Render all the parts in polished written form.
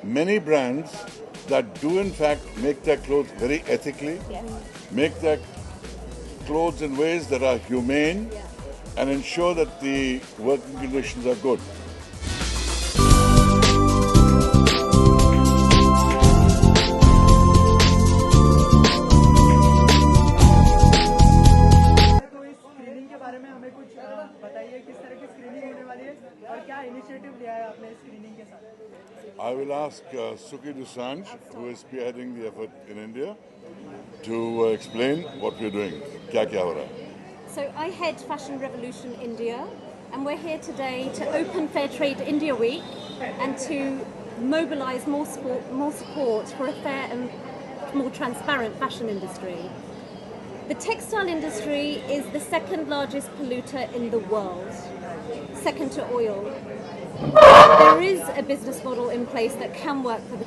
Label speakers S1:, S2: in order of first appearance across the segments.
S1: many brands that do in fact make their clothes very ethically, make their clothes in ways that are humane, and ensure that the working conditions are good.
S2: तो इस screening के बारे में हमें कुछ बताइए, किस तरह की स्क्रीनिंग होने वाली है और क्या इनिशिएटिव लिया है आपने स्क्रीनिंग के साथ?
S1: I will ask Suki Dusanj, who is spearheading the effort in India, to explain what we're doing. Kya kya ho raha hai?
S3: So I head Fashion Revolution India, and we're here today to open Fair Trade India Week and to mobilise more support for a fair and more transparent fashion industry. The textile industry is the second largest polluter in the world, second to oil. There is a business model in place that can work for the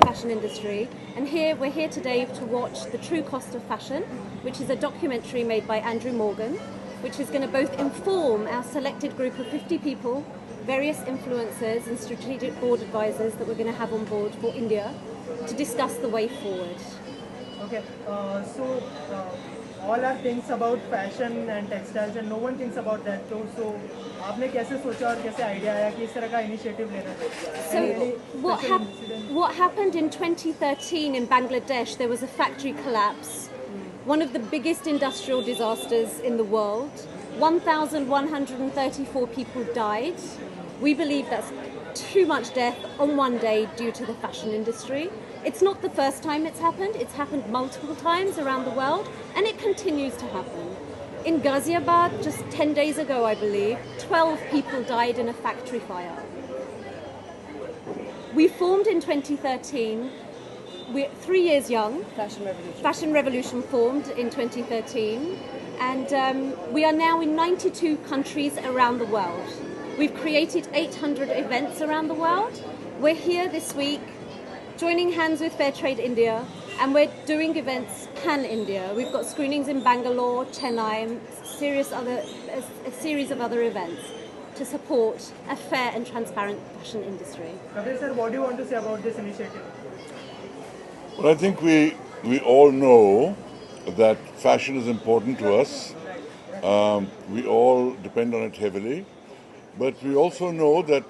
S3: fashion industry, and we're here today to watch The True Cost of Fashion, which is a documentary made by Andrew Morgan, which is going to both inform our selected group of 50 people, various influencers and strategic board advisors that we're going to have on board for India to discuss the way forward.
S2: Okay, so all are things about fashion and textiles and no one thinks about that too. So आपने कैसे सोचा और कैसे idea आया कि इस तरह का इनिशिएटिव लेना चाहिए?
S3: So what happened in 2013 in Bangladesh, there was a factory collapse, one of the biggest industrial disasters in the world. 1,134 people died. We believe that's too much death on one day due to the fashion industry. It's not the first time it's happened multiple times around the world, and it continues to happen. In Ghaziabad, just 10 days ago, I believe, 12 people died in a factory fire. We formed in 2013, we're 3 years young. Fashion Revolution formed in 2013, and we are now in 92 countries around the world. We've created 800 events around the world. We're here this week joining hands with Fair Trade India, and we're doing events pan-India. We've got screenings in Bangalore, Chennai, and a series of other events to support a fair and transparent fashion industry.
S2: Kabir sir, what do you want to say about this initiative?
S1: Well, I think we all know that fashion is important to us. We all depend on it heavily. But we also know that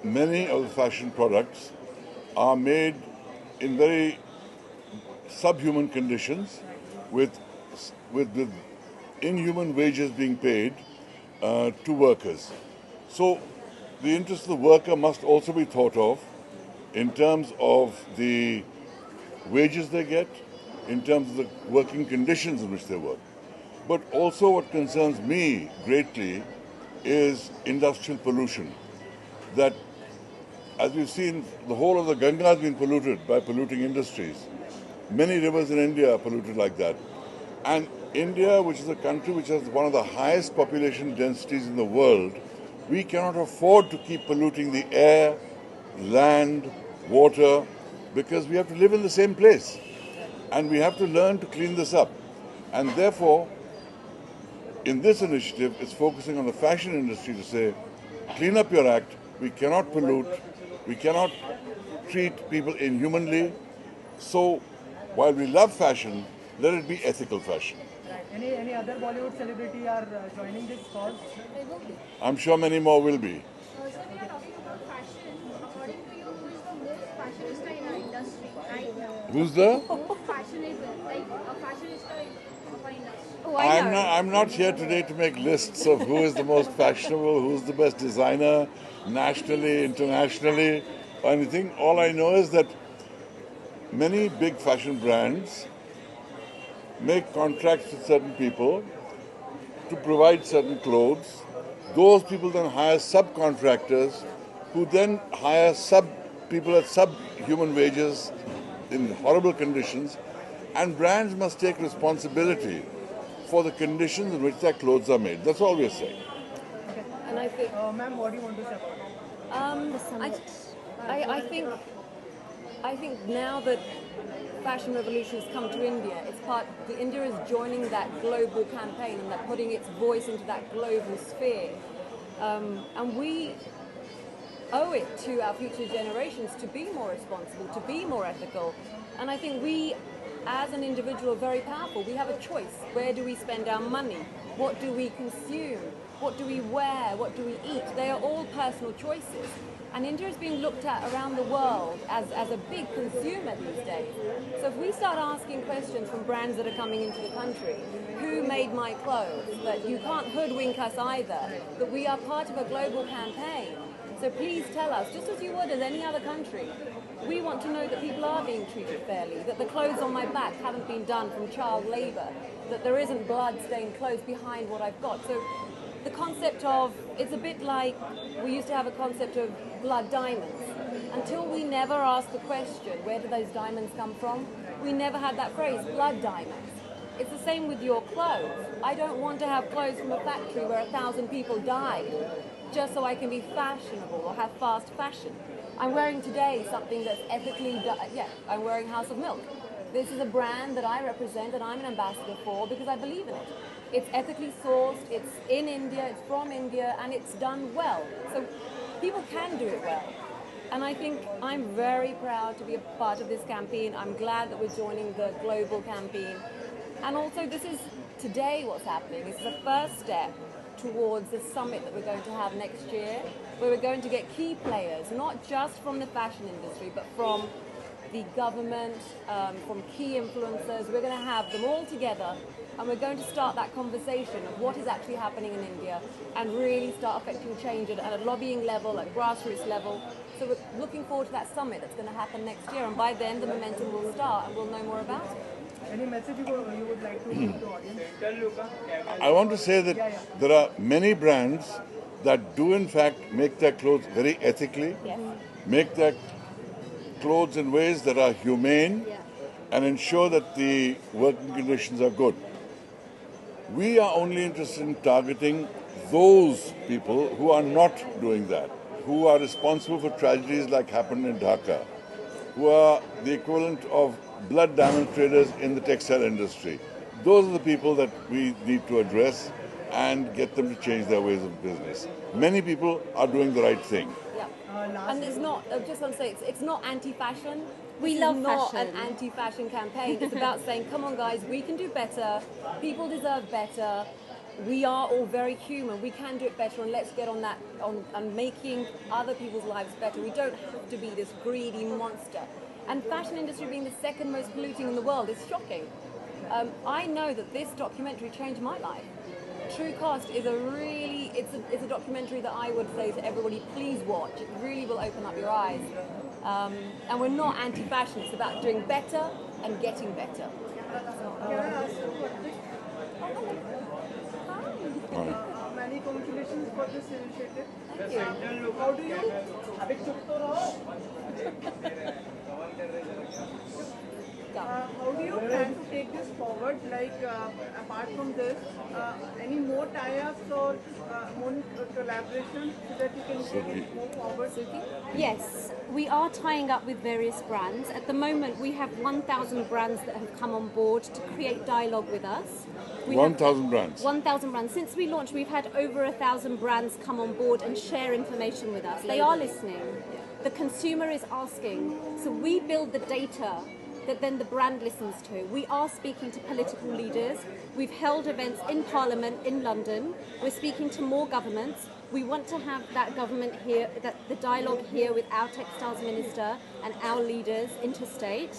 S1: many of the fashion products are made in very subhuman conditions with inhuman wages being paid to workers. So the interest of the worker must also be thought of in terms of the wages they get, in terms of the working conditions in which they work. But also what concerns me greatly is industrial pollution. That, as we've seen, the whole of the Ganga has been polluted by polluting industries. Many rivers in India are polluted like that. And India, which is a country which has one of the highest population densities in the world, we cannot afford to keep polluting the air, land, water, because we have to live in the same place. And we have to learn to clean this up. And therefore, in this initiative, it's focusing on the fashion industry to say, clean up your act, we cannot pollute, we cannot treat people inhumanly. So, while we love fashion, let it be ethical fashion.
S2: Any other Bollywood celebrity are joining this cause?
S1: I'm sure many more will be.
S4: So when you are talking about fashion, according to you, who is the most fashionista in our industry right now?
S1: Who's the?
S4: Most fashionable, like a fashionista of our industry.
S3: Oh, I know.
S1: I'm not here today to make lists of who is the most fashionable, who's the best designer, nationally, internationally, or anything. All I know is that many big fashion brands make contracts with certain people to provide certain clothes. Those people then hire subcontractors who then hire people at subhuman wages in horrible conditions, and brands must take responsibility for the conditions in which their clothes are made. That's all we're saying.
S2: Okay.
S5: And I think,
S2: Ma'am, what do you want to say about it?
S5: I think now that Fashion Revolution has come to India, India is joining that global campaign and that putting its voice into that global sphere. And owe it to our future generations to be more responsible, to be more ethical. And I think we, as an individual, are very powerful. We have a choice. Where do we spend our money? What do we consume? What do we wear? What do we eat? They are all personal choices. And India is being looked at around the world as a big consumer these days. So if we start asking questions from brands that are coming into the country, who made my clothes, that you can't hoodwink us either, that we are part of a global campaign. So please tell us, just as you would as any other country, we want to know that people are being treated fairly, that the clothes on my back haven't been done from child labour, that there isn't blood-stained clothes behind what I've got. So the concept of, it's a bit like we used to have a concept of blood diamonds. Until we never asked the question, where do those diamonds come from? We never had that phrase, blood diamonds. It's the same with your clothes. I don't want to have clothes from a factory where 1,000 people died just so I can be fashionable or have fast fashion. I'm wearing today something that's ethically, I'm wearing House of Milk. This is a brand that I represent and I'm an ambassador for because I believe in it. It's ethically sourced, it's in India, it's from India, and it's done well. So people can do it well. And I think I'm very proud to be a part of this campaign. I'm glad that we're joining the global campaign. And also this is today what's happening. This is the first step towards the summit that we're going to have next year, where we're going to get key players, not just from the fashion industry, but from the government, from key influencers. We're going to have them all together, and we're going to start that conversation of what is actually happening in India and really start affecting change at a lobbying level, at grassroots level. So we're looking forward to that summit that's going to happen next year, and by then the momentum will start and we'll know more about it.
S2: Any message you would like to give to the audience?
S1: I want to say that there are many brands that do in fact make their clothes very ethically, make their clothes in ways that are humane, and ensure that the working conditions are good. We are only interested in targeting those people who are not doing that, who are responsible for tragedies like happened in Dhaka, who are the equivalent of blood diamond traders in the textile industry. Those are the people that we need to address and get them to change their ways of business. Many people are doing the right thing.
S5: And it's not, I just want to say, it's not anti-fashion.
S3: We love
S5: not
S3: fashion.
S5: an anti-fashion campaign. It's about saying, come on guys, we can do better. People deserve better. We are all very human. We can do it better, and let's get on that, on making other people's lives better. We don't have to be this greedy monster. And fashion industry being the second most polluting in the world is shocking. I know that this documentary changed my life. True Cost is it's a documentary that I would say to everybody, please watch. It really will open up your eyes. And we're not anti-fashion. It's about doing better and getting better.
S2: Can I ask you one thing? Many congratulations for this initiative.
S5: Thank you.
S2: How do you? How do you plan to take this forward? Like, apart from this, any more tie-ups or more collaboration so that you can take it more forward?
S3: Yes, we are tying up with various brands. At the moment, we have 1,000 brands that have come on board to create dialogue with us.
S1: 1,000 brands?
S3: 1,000 brands. Since we launched, we've had over 1,000 brands come on board and share information with us. They are listening. The consumer is asking. So we build the data that then the brand listens to. We are speaking to political leaders. We've held events in Parliament in London. We're speaking to more governments. We want to have that government here, the dialogue here with our textiles minister and our leaders interstate.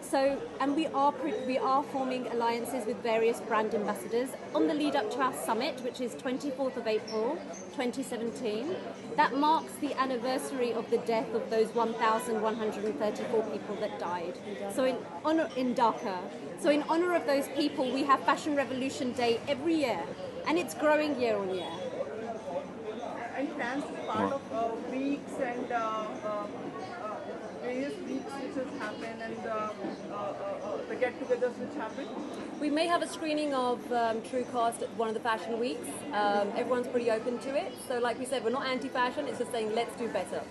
S3: So, and we are forming alliances with various brand ambassadors on the lead up to our summit, which is 24th of April 2017. That marks the anniversary of the death of those 1,134 people that died. So in Dhaka. So in honor of those people, we have Fashion Revolution Day every year, and it's growing year on year.
S2: And plans to be part of weeks and various weeks which has happened and the get-togethers which happen?
S5: We may have a screening of True Cost at one of the fashion weeks. Everyone's pretty open to it. So like we said, we're not anti-fashion, it's just saying let's do better.